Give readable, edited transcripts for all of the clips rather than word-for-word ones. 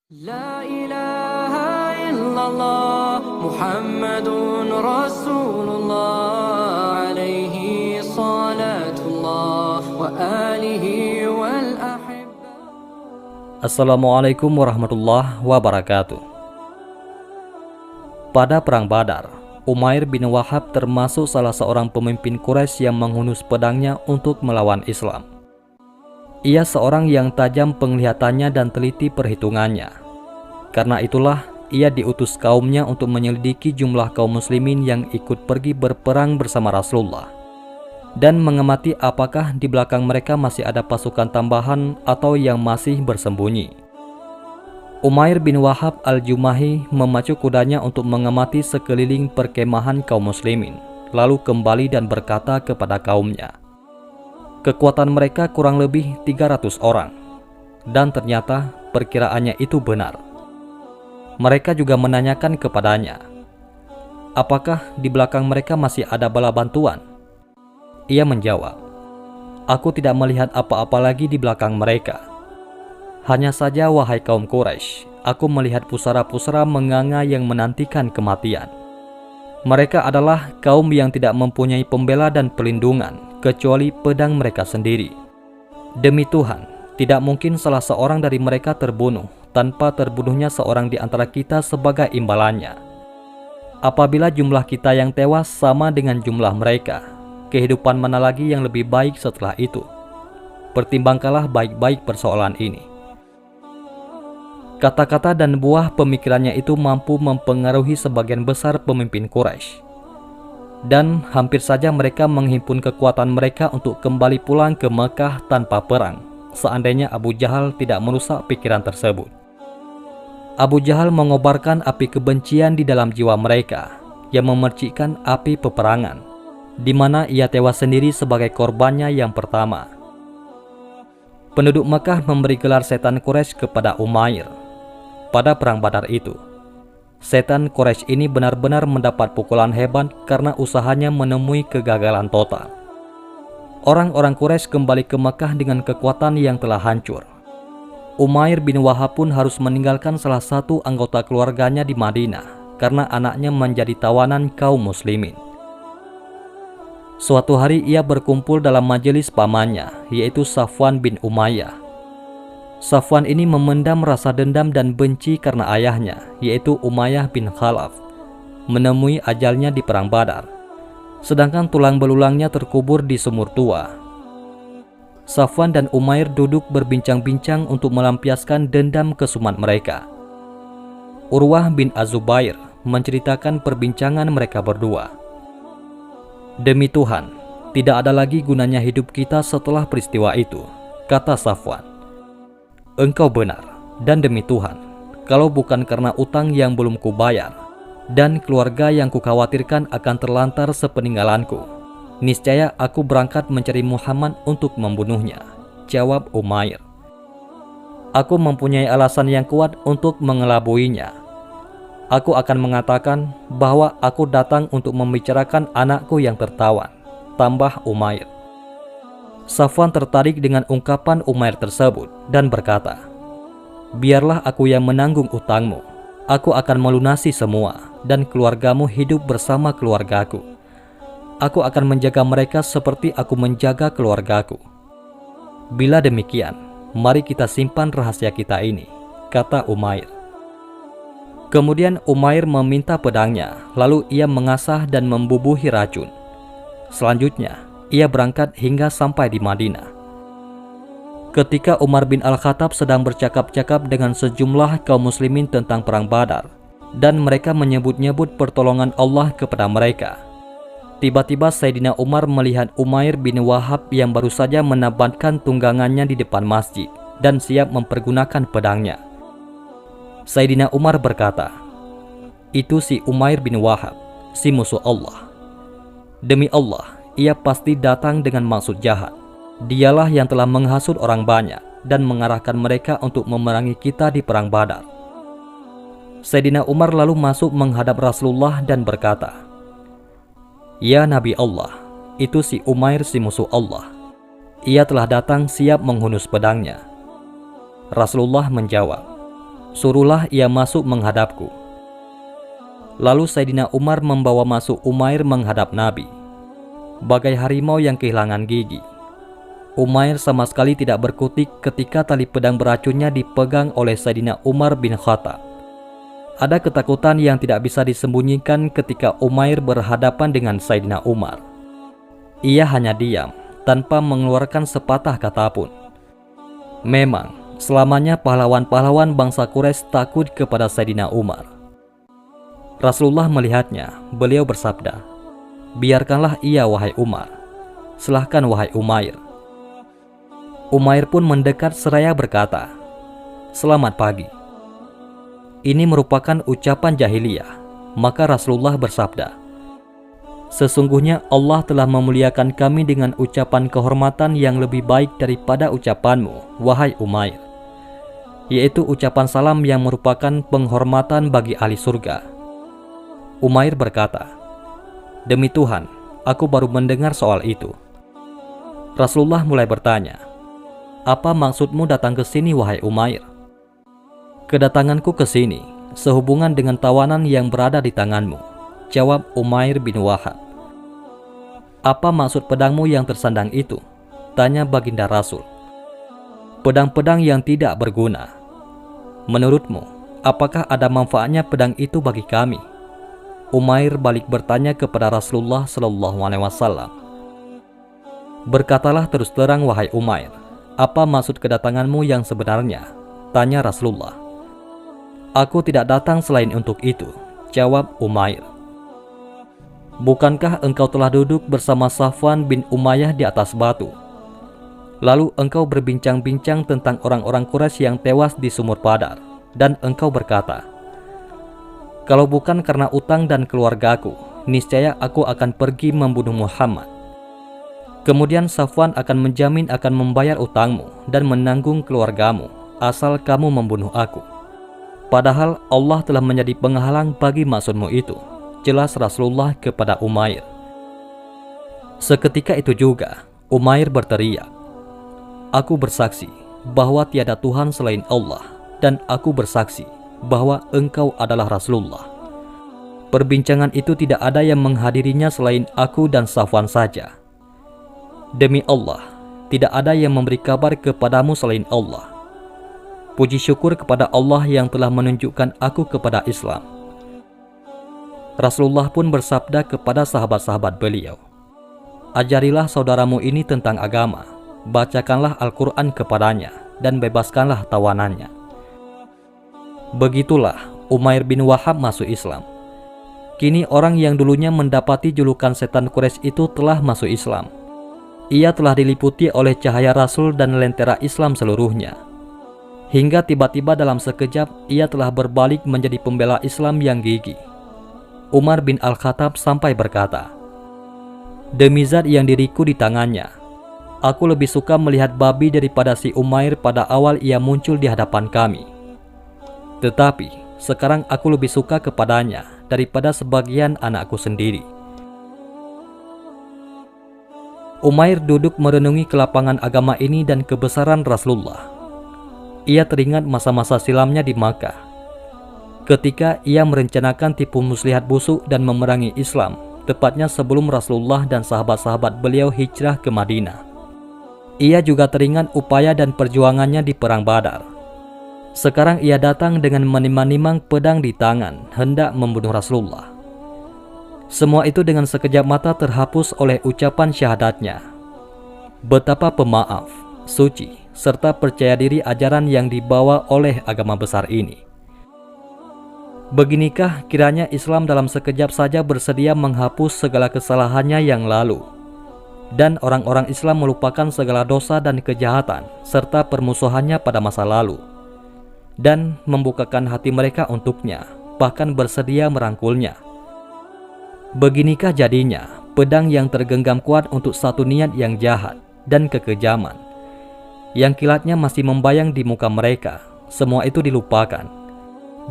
لا إله إلا الله محمد رسول الله عليه صلاة الله وآله والأحبة. Assalamualaikum warahmatullahi wabarakatuh. Pada Perang Badar, Umair bin Wahab termasuk salah seorang pemimpin Quraisy yang menghunus pedangnya untuk melawan Islam. Ia seorang yang tajam penglihatannya dan teliti perhitungannya. Karena itulah, ia diutus kaumnya untuk menyelidiki jumlah kaum muslimin yang ikut pergi berperang bersama Rasulullah dan mengamati apakah di belakang mereka masih ada pasukan tambahan atau yang masih bersembunyi. Umair bin Wahab al-Jumahi memacu kudanya untuk mengamati sekeliling perkemahan kaum muslimin, lalu kembali dan berkata kepada kaumnya, kekuatan mereka kurang lebih 300 orang, dan ternyata perkiraannya itu benar. Mereka juga menanyakan kepadanya, apakah di belakang mereka masih ada bala bantuan? Ia menjawab, aku tidak melihat apa-apa lagi di belakang mereka. Hanya saja wahai kaum Quraisy, aku melihat pusara-pusara menganga yang menantikan kematian. Mereka adalah kaum yang tidak mempunyai pembela dan pelindungan kecuali pedang mereka sendiri. Demi Tuhan, tidak mungkin salah seorang dari mereka terbunuh tanpa terbunuhnya seorang di antara kita sebagai imbalannya. Apabila jumlah kita yang tewas sama dengan jumlah mereka, kehidupan mana lagi yang lebih baik setelah itu? Pertimbangkanlah baik-baik persoalan ini. Kata-kata dan buah pemikirannya itu mampu mempengaruhi sebagian besar pemimpin Quraisy. Dan hampir saja mereka menghimpun kekuatan mereka untuk kembali pulang ke Mekah tanpa perang, seandainya Abu Jahal tidak merusak pikiran tersebut. Abu Jahal mengobarkan api kebencian di dalam jiwa mereka, yang memercikkan api peperangan, di mana ia tewas sendiri sebagai korbannya yang pertama. Penduduk Mekah memberi gelar setan Quraisy kepada Umair. Pada Perang Badar itu, setan Quraisy ini benar-benar mendapat pukulan hebat karena usahanya menemui kegagalan total. Orang-orang Quraisy kembali ke Mekah dengan kekuatan yang telah hancur. Umair bin Wahab pun harus meninggalkan salah satu anggota keluarganya di Madinah karena anaknya menjadi tawanan kaum muslimin. Suatu hari ia berkumpul dalam majelis pamannya, yaitu Safwan bin Umayyah. Safwan ini memendam rasa dendam dan benci karena ayahnya, yaitu Umayyah bin Khalaf, menemui ajalnya di Perang Badar, sedangkan tulang belulangnya terkubur di sumur tua. Safwan dan Umair duduk berbincang-bincang untuk melampiaskan dendam kesumat mereka. Urwah bin Az-Zubair menceritakan perbincangan mereka berdua. Demi Tuhan, tidak ada lagi gunanya hidup kita setelah peristiwa itu, kata Safwan. Engkau benar, dan demi Tuhan, kalau bukan karena utang yang belum kubayar dan keluarga yang kukhawatirkan akan terlantar sepeninggalanku, niscaya aku berangkat mencari Muhammad untuk membunuhnya, jawab Umair. Aku mempunyai alasan yang kuat untuk mengelabuinya. Aku akan mengatakan bahwa aku datang untuk membicarakan anakku yang tertawan, tambah Umair. Safwan tertarik dengan ungkapan Umair tersebut dan berkata, biarlah aku yang menanggung utangmu. Aku akan melunasi semua dan keluargamu hidup bersama keluargaku. Aku akan menjaga mereka seperti aku menjaga keluargaku. Bila demikian, mari kita simpan rahasia kita ini, kata Umair. Kemudian Umair meminta pedangnya, lalu ia mengasah dan membubuhi racun. Selanjutnya, ia berangkat hingga sampai di Madinah. Ketika Umar bin Al-Khattab sedang bercakap-cakap dengan sejumlah kaum muslimin tentang Perang Badar, dan mereka menyebut-nyebut pertolongan Allah kepada mereka, tiba-tiba Sayyidina Umar melihat Umair bin Wahab yang baru saja menabatkan tunggangannya di depan masjid dan siap mempergunakan pedangnya. Sayyidina Umar berkata, itu si Umair bin Wahab, si musuh Allah. Demi Allah, ia pasti datang dengan maksud jahat. Dialah yang telah menghasut orang banyak dan mengarahkan mereka untuk memerangi kita di Perang Badar. Sayyidina Umar lalu masuk menghadap Rasulullah dan berkata, ya Nabi Allah, itu si Umair si musuh Allah. Ia telah datang siap menghunus pedangnya. Rasulullah menjawab, suruhlah ia masuk menghadapku. Lalu Sayyidina Umar membawa masuk Umair menghadap Nabi. Bagai harimau yang kehilangan gigi, Umair sama sekali tidak berkutik ketika tali pedang beracunnya dipegang oleh Sayyidina Umar bin Khattab. Ada ketakutan yang tidak bisa disembunyikan ketika Umair berhadapan dengan Sayyidina Umar. Ia hanya diam, tanpa mengeluarkan sepatah kata pun. Memang, selamanya pahlawan-pahlawan bangsa Quraisy takut kepada Sayyidina Umar. Rasulullah melihatnya, beliau bersabda, "Biarkanlah ia wahai Umar, silahkan wahai Umair." Umair pun mendekat seraya berkata, "Selamat pagi." Ini merupakan ucapan jahiliyah, maka Rasulullah bersabda, "Sesungguhnya Allah telah memuliakan kami dengan ucapan kehormatan yang lebih baik daripada ucapanmu, wahai Umair, yaitu ucapan salam yang merupakan penghormatan bagi ahli surga." Umair berkata, "Demi Tuhan, aku baru mendengar soal itu." Rasulullah mulai bertanya, "Apa maksudmu datang ke sini, wahai Umair?" "Kedatanganku ke sini sehubungan dengan tawanan yang berada di tanganmu," jawab Umair bin Wahab. "Apa maksud pedangmu yang tersandang itu?" tanya baginda Rasul. "Pedang-pedang yang tidak berguna. Menurutmu, apakah ada manfaatnya pedang itu bagi kami?" Umair balik bertanya kepada Rasulullah SAW. "Berkatalah terus terang, wahai Umair, apa maksud kedatanganmu yang sebenarnya?" tanya Rasulullah. "Aku tidak datang selain untuk itu," jawab Umair. "Bukankah engkau telah duduk bersama Safwan bin Umayyah di atas batu? Lalu engkau berbincang-bincang tentang orang-orang Quraisy yang tewas di sumur Badar, dan engkau berkata, 'Kalau bukan karena utang dan keluargaku, niscaya aku akan pergi membunuh Muhammad. Kemudian Safwan akan menjamin akan membayar utangmu dan menanggung keluargamu, asal kamu membunuh aku. Padahal Allah telah menjadi penghalang bagi maksudmu itu,' jelas Rasulullah kepada Umair. Seketika itu juga Umair berteriak, "Aku bersaksi bahwa tiada Tuhan selain Allah, dan aku bersaksi bahwa engkau adalah Rasulullah. Perbincangan itu tidak ada yang menghadirinya selain aku dan Safwan saja. Demi Allah, tidak ada yang memberi kabar kepadamu selain Allah. Puji syukur kepada Allah yang telah menunjukkan aku kepada Islam." Rasulullah pun bersabda kepada sahabat-sahabat beliau, "Ajarilah saudaramu ini tentang agama, bacakanlah Al-Quran kepadanya, dan bebaskanlah tawanannya." Begitulah Umair bin Wahab masuk Islam. Kini orang yang dulunya mendapati julukan setan Quraisy itu telah masuk Islam. Ia telah diliputi oleh cahaya Rasul dan lentera Islam seluruhnya. Hingga tiba-tiba dalam sekejap ia telah berbalik menjadi pembela Islam yang gigih. Umar bin Al-Khattab sampai berkata, "Demi zat yang diriku di tangannya, aku lebih suka melihat babi daripada si Umair pada awal ia muncul di hadapan kami. Tetapi sekarang aku lebih suka kepadanya daripada sebagian anakku sendiri." Umair duduk merenungi kelapangan agama ini dan kebesaran Rasulullah. Ia teringat masa-masa silamnya di Makkah, ketika ia merencanakan tipu muslihat busuk dan memerangi Islam, tepatnya sebelum Rasulullah dan sahabat-sahabat beliau hijrah ke Madinah. Ia juga teringat upaya dan perjuangannya di Perang Badar. Sekarang ia datang dengan menimang-nimang pedang di tangan, hendak membunuh Rasulullah. Semua itu dengan sekejap mata terhapus oleh ucapan syahadatnya. Betapa pemaaf, suci, serta percaya diri ajaran yang dibawa oleh agama besar ini. Beginikah kiranya Islam dalam sekejap saja bersedia menghapus segala kesalahannya yang lalu, dan orang-orang Islam melupakan segala dosa dan kejahatan serta permusuhannya pada masa lalu, dan membukakan hati mereka untuknya, bahkan bersedia merangkulnya. Beginikah jadinya pedang yang tergenggam kuat untuk satu niat yang jahat dan kekejaman, yang kilatnya masih membayang di muka mereka, semua itu dilupakan,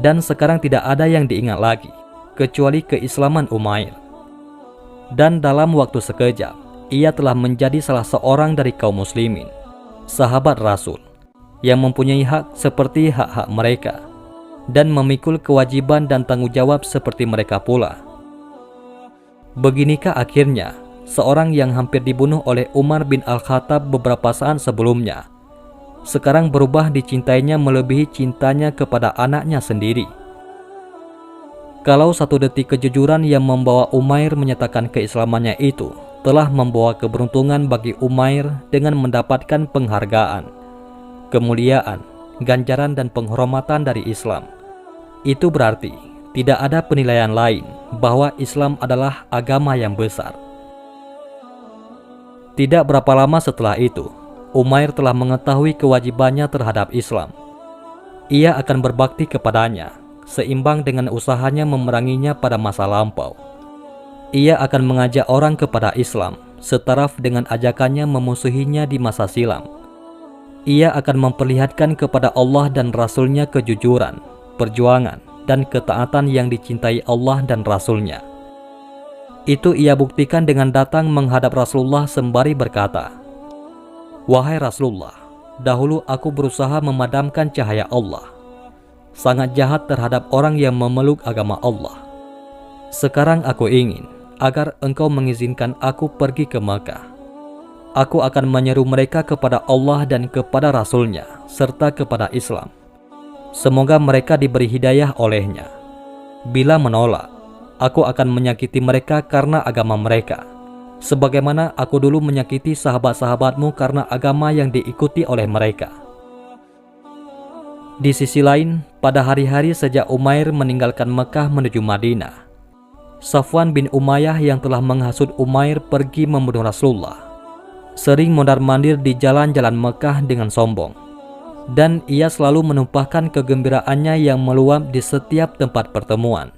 dan sekarang tidak ada yang diingat lagi, kecuali keislaman Umair. Dan dalam waktu sekejap, ia telah menjadi salah seorang dari kaum muslimin, sahabat Rasul, yang mempunyai hak seperti hak-hak mereka, dan memikul kewajiban dan tanggung jawab seperti mereka pula. Beginikah akhirnya seorang yang hampir dibunuh oleh Umar bin Al-Khattab beberapa saat sebelumnya, sekarang berubah dicintainya melebihi cintanya kepada anaknya sendiri. Kalau satu detik kejujuran yang membawa Umair menyatakan keislamannya itu telah membawa keberuntungan bagi Umair dengan mendapatkan penghargaan, kemuliaan, ganjaran dan penghormatan dari Islam, itu berarti tidak ada penilaian lain bahwa Islam adalah agama yang besar. Tidak berapa lama setelah itu, Umair telah mengetahui kewajibannya terhadap Islam. Ia akan berbakti kepadanya, seimbang dengan usahanya memeranginya pada masa lampau. Ia akan mengajak orang kepada Islam, setaraf dengan ajakannya memusuhinya di masa silam. Ia akan memperlihatkan kepada Allah dan Rasul-Nya kejujuran, perjuangan, dan ketaatan yang dicintai Allah dan Rasul-Nya. Itu ia buktikan dengan datang menghadap Rasulullah sembari berkata, "Wahai Rasulullah, dahulu aku berusaha memadamkan cahaya Allah. Sangat jahat terhadap orang yang memeluk agama Allah. Sekarang aku ingin agar engkau mengizinkan aku pergi ke Makkah. Aku akan menyeru mereka kepada Allah dan kepada Rasul-Nya, serta kepada Islam. Semoga mereka diberi hidayah olehnya. Bila menolak, aku akan menyakiti mereka karena agama mereka, sebagaimana aku dulu menyakiti sahabat-sahabatmu karena agama yang diikuti oleh mereka." Di sisi lain, pada hari-hari sejak Umair meninggalkan Mekah menuju Madinah, Safwan bin Umayyah yang telah menghasut Umair pergi membunuh Rasulullah sering mondar-mandir di jalan-jalan Mekah dengan sombong, dan ia selalu menumpahkan kegembiraannya yang meluap di setiap tempat pertemuan.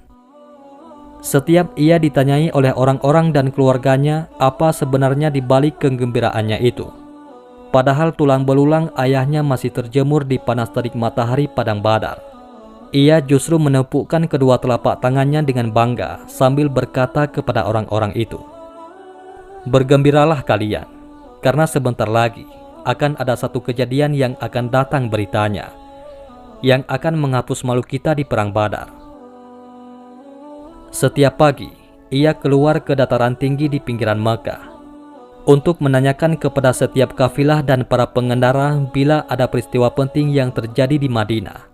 Setiap ia ditanyai oleh orang-orang dan keluarganya apa sebenarnya di balik kegembiraannya itu, padahal tulang belulang ayahnya masih terjemur di panas terik matahari padang Badar, ia justru menepukkan kedua telapak tangannya dengan bangga sambil berkata kepada orang-orang itu, "Bergembiralah kalian, karena sebentar lagi akan ada satu kejadian yang akan datang beritanya, yang akan menghapus malu kita di perang Badar." Setiap pagi, ia keluar ke dataran tinggi di pinggiran Makkah untuk menanyakan kepada setiap kafilah dan para pengendara bila ada peristiwa penting yang terjadi di Madinah.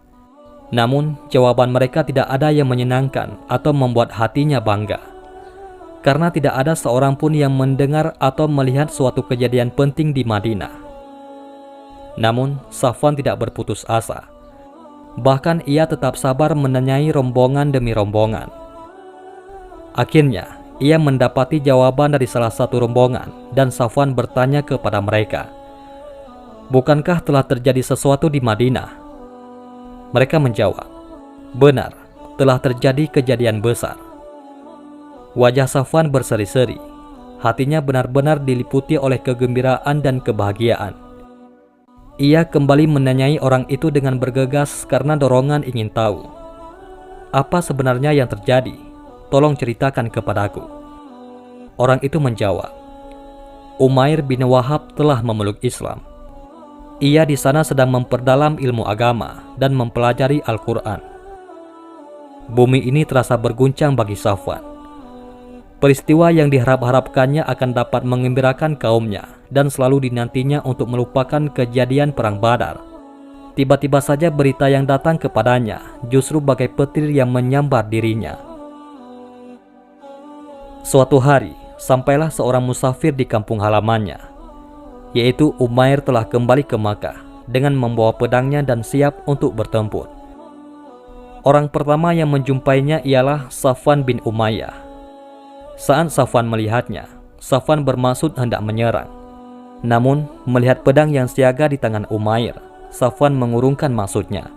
Namun, jawaban mereka tidak ada yang menyenangkan atau membuat hatinya bangga, karena tidak ada seorang pun yang mendengar atau melihat suatu kejadian penting di Madinah. Namun, Safwan tidak berputus asa. Bahkan ia tetap sabar menanyai rombongan demi rombongan. Akhirnya, ia mendapati jawaban dari salah satu rombongan dan Safwan bertanya kepada mereka, "Bukankah telah terjadi sesuatu di Madinah?" Mereka menjawab, "Benar, telah terjadi kejadian besar." Wajah Safwan berseri-seri, hatinya benar-benar diliputi oleh kegembiraan dan kebahagiaan. Ia kembali menanyai orang itu dengan bergegas karena dorongan ingin tahu, "Apa sebenarnya yang terjadi? Tolong ceritakan kepadaku." Orang itu menjawab, "Umair bin Wahab telah memeluk Islam. Ia di sana sedang memperdalam ilmu agama dan mempelajari Al-Quran." Bumi ini terasa berguncang bagi Safwan. Peristiwa yang diharap-harapkannya akan dapat mengembirakan kaumnya dan selalu dinantinya untuk melupakan kejadian perang Badar. Tiba-tiba saja berita yang datang kepadanya justru bagai petir yang menyambar dirinya. Suatu hari, sampailah seorang musafir di kampung halamannya, yaitu Umair telah kembali ke Makkah dengan membawa pedangnya dan siap untuk bertempur. Orang pertama yang menjumpainya ialah Safwan bin Umayyah. Saat Safwan melihatnya, Safwan bermaksud hendak menyerang. Namun, melihat pedang yang siaga di tangan Umair, Safwan mengurungkan maksudnya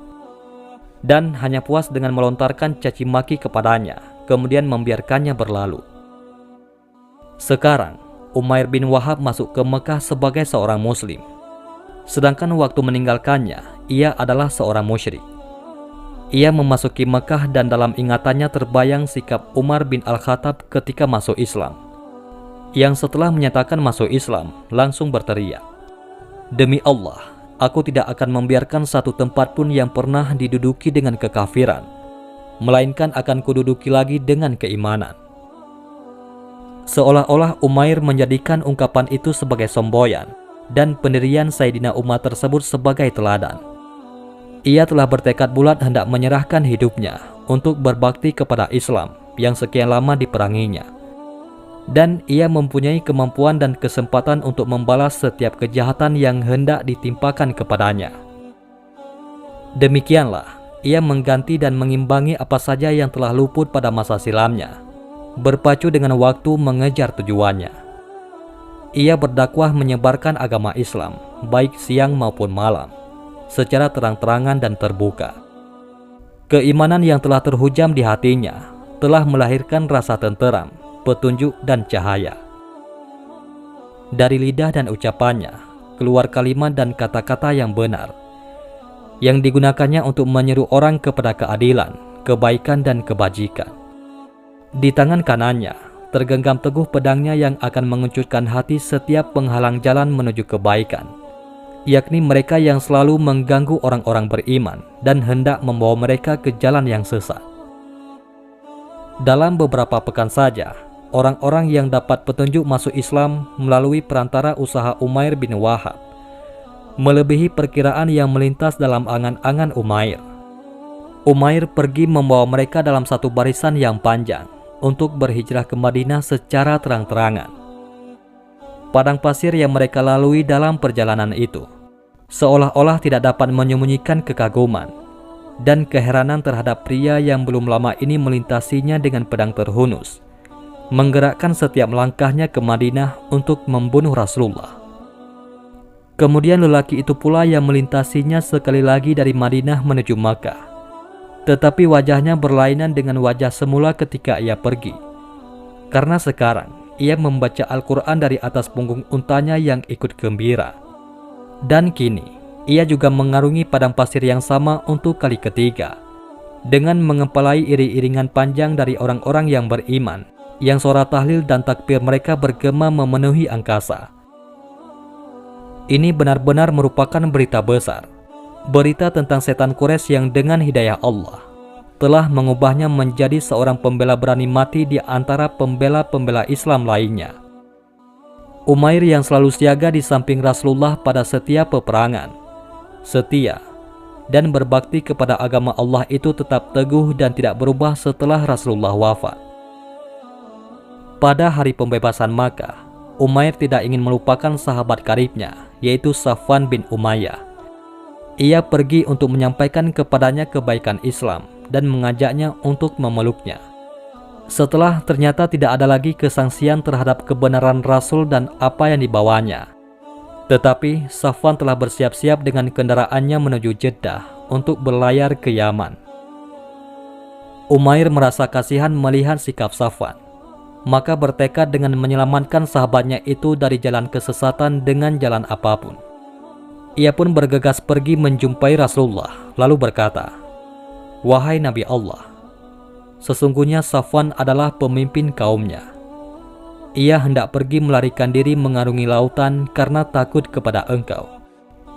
dan hanya puas dengan melontarkan caci maki kepadanya, kemudian membiarkannya berlalu. Sekarang, Umair bin Wahab masuk ke Mekah sebagai seorang muslim, sedangkan waktu meninggalkannya, ia adalah seorang musyrik. Ia memasuki Mekah dan dalam ingatannya terbayang sikap Umar bin Al-Khattab ketika masuk Islam, yang setelah menyatakan masuk Islam langsung berteriak, "Demi Allah, Aku tidak akan membiarkan satu tempat pun yang pernah diduduki dengan kekafiran, melainkan akan kududuki lagi dengan keimanan. Seolah-olah Umair menjadikan ungkapan itu sebagai semboyan dan pendirian Sayyidina Umar tersebut sebagai teladan. Ia telah bertekad bulat hendak menyerahkan hidupnya untuk berbakti kepada Islam yang sekian lama diperanginya. Dan ia mempunyai kemampuan dan kesempatan untuk membalas setiap kejahatan yang hendak ditimpakan kepadanya. Demikianlah, ia mengganti dan mengimbangi apa saja yang telah luput pada masa silamnya, berpacu dengan waktu mengejar tujuannya. Ia berdakwah menyebarkan agama Islam, baik siang maupun malam, secara terang-terangan dan terbuka. Keimanan yang telah terhujam di hatinya telah melahirkan rasa tenteram, petunjuk dan cahaya. Dari lidah dan ucapannya keluar kalimat dan kata-kata yang benar, yang digunakannya untuk menyeru orang kepada keadilan, kebaikan dan kebajikan. Di tangan kanannya tergenggam teguh pedangnya yang akan mengencurkan hati setiap penghalang jalan menuju kebaikan, yakni mereka yang selalu mengganggu orang-orang beriman dan hendak membawa mereka ke jalan yang sesat. Dalam beberapa pekan saja, orang-orang yang dapat petunjuk masuk Islam melalui perantara usaha Umair bin Wahab melebihi perkiraan yang melintas dalam angan-angan Umair. Umair pergi membawa mereka dalam satu barisan yang panjang untuk berhijrah ke Madinah secara terang-terangan. Padang pasir yang mereka lalui dalam perjalanan itu seolah-olah tidak dapat menyembunyikan kekaguman dan keheranan terhadap pria yang belum lama ini melintasinya dengan pedang terhunus, menggerakkan setiap langkahnya ke Madinah untuk membunuh Rasulullah. Kemudian lelaki itu pula yang melintasinya sekali lagi dari Madinah menuju Makkah, tetapi wajahnya berlainan dengan wajah semula ketika ia pergi, karena sekarang ia membaca Al-Quran dari atas punggung untanya yang ikut gembira. Dan kini ia juga mengarungi padang pasir yang sama untuk kali ketiga, dengan mengempalai iring-iringan panjang dari orang-orang yang beriman, yang suara tahlil dan takbir mereka bergema memenuhi angkasa. Ini benar-benar merupakan berita besar, berita tentang setan Quraisy yang dengan hidayah Allah telah mengubahnya menjadi seorang pembela berani mati di antara pembela-pembela Islam lainnya. Umair yang selalu siaga di samping Rasulullah pada setiap peperangan, setia dan berbakti kepada agama Allah itu tetap teguh dan tidak berubah setelah Rasulullah wafat. Pada hari pembebasan Makkah, Umair tidak ingin melupakan sahabat karibnya, yaitu Safwan bin Umayyah. Ia pergi untuk menyampaikan kepadanya kebaikan Islam dan mengajaknya untuk memeluknya. Setelah ternyata tidak ada lagi kesangsian terhadap kebenaran Rasul dan apa yang dibawanya, tetapi Safwan telah bersiap-siap dengan kendaraannya menuju Jeddah untuk berlayar ke Yaman. Umair merasa kasihan melihat sikap Safwan, maka bertekad dengan menyelamatkan sahabatnya itu dari jalan kesesatan dengan jalan apapun. Ia pun bergegas pergi menjumpai Rasulullah, lalu berkata, "Wahai Nabi Allah, sesungguhnya Safwan adalah pemimpin kaumnya. Ia hendak pergi melarikan diri mengarungi lautan karena takut kepada engkau.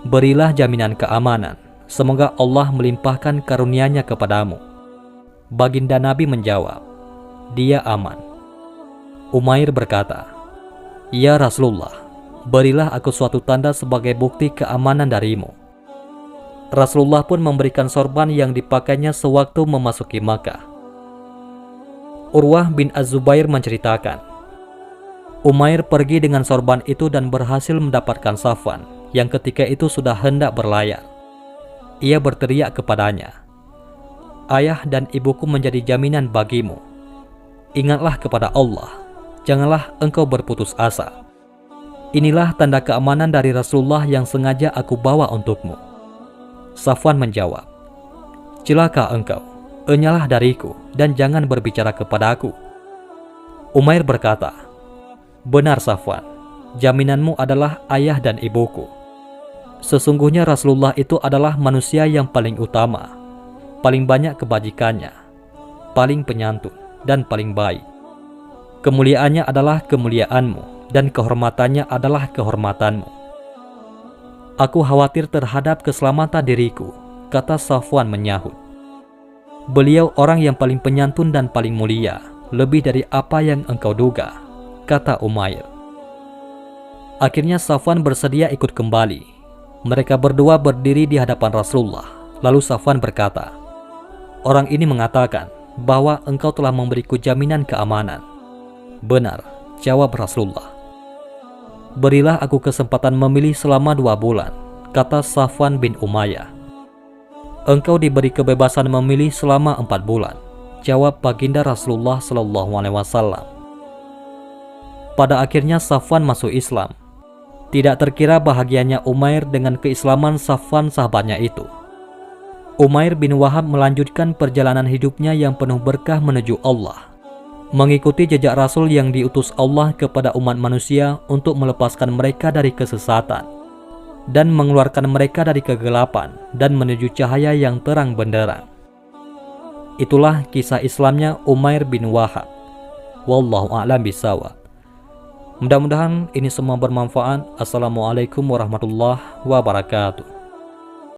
Berilah jaminan keamanan, semoga Allah melimpahkan karunia-Nya kepadamu." Baginda Nabi menjawab, "Dia aman." Umair berkata, "Ya Rasulullah, berilah aku suatu tanda sebagai bukti keamanan darimu." Rasulullah pun memberikan sorban yang dipakainya sewaktu memasuki Makkah. Urwah bin Az-Zubair menceritakan, Umair pergi dengan sorban itu dan berhasil mendapatkan Safwan yang ketika itu sudah hendak berlayar. Ia berteriak kepadanya, "Ayah dan ibuku menjadi jaminan bagimu. Ingatlah kepada Allah, janganlah engkau berputus asa. Inilah tanda keamanan dari Rasulullah yang sengaja aku bawa untukmu." Safwan menjawab, "Celaka engkau, enyalah dariku dan jangan berbicara kepadaku." Umair berkata, "Benar Safwan, jaminanmu adalah ayah dan ibuku. Sesungguhnya Rasulullah itu adalah manusia yang paling utama, paling banyak kebajikannya, paling penyantun dan paling baik. Kemuliaannya adalah kemuliaanmu dan kehormatannya adalah kehormatanmu. Aku khawatir terhadap keselamatan diriku, kata Safwan menyahut. Beliau orang yang paling penyantun dan paling mulia, lebih dari apa yang engkau duga, kata Umair. Akhirnya Safwan bersedia ikut kembali. Mereka berdua berdiri di hadapan Rasulullah. Lalu Safwan berkata, orang ini mengatakan bahwa engkau telah memberiku jaminan keamanan. Benar, jawab Rasulullah. Berilah aku kesempatan memilih selama 2 bulan, kata Safwan bin Umayyah. Engkau diberi kebebasan memilih selama 4 bulan, jawab baginda Rasulullah SAW. Pada akhirnya Safwan masuk Islam. Tidak terkira bahagianya Umair dengan keislaman Safwan sahabatnya itu. Umair bin Wahab melanjutkan perjalanan hidupnya yang penuh berkah menuju Allah, mengikuti jejak Rasul yang diutus Allah kepada umat manusia untuk melepaskan mereka dari kesesatan dan mengeluarkan mereka dari kegelapan dan menuju cahaya yang terang benderang. Itulah kisah Islamnya Umair bin Wahab. Wallahu a'lam bishawab. Mudah-mudahan ini semua bermanfaat. Assalamualaikum warahmatullahi wabarakatuh.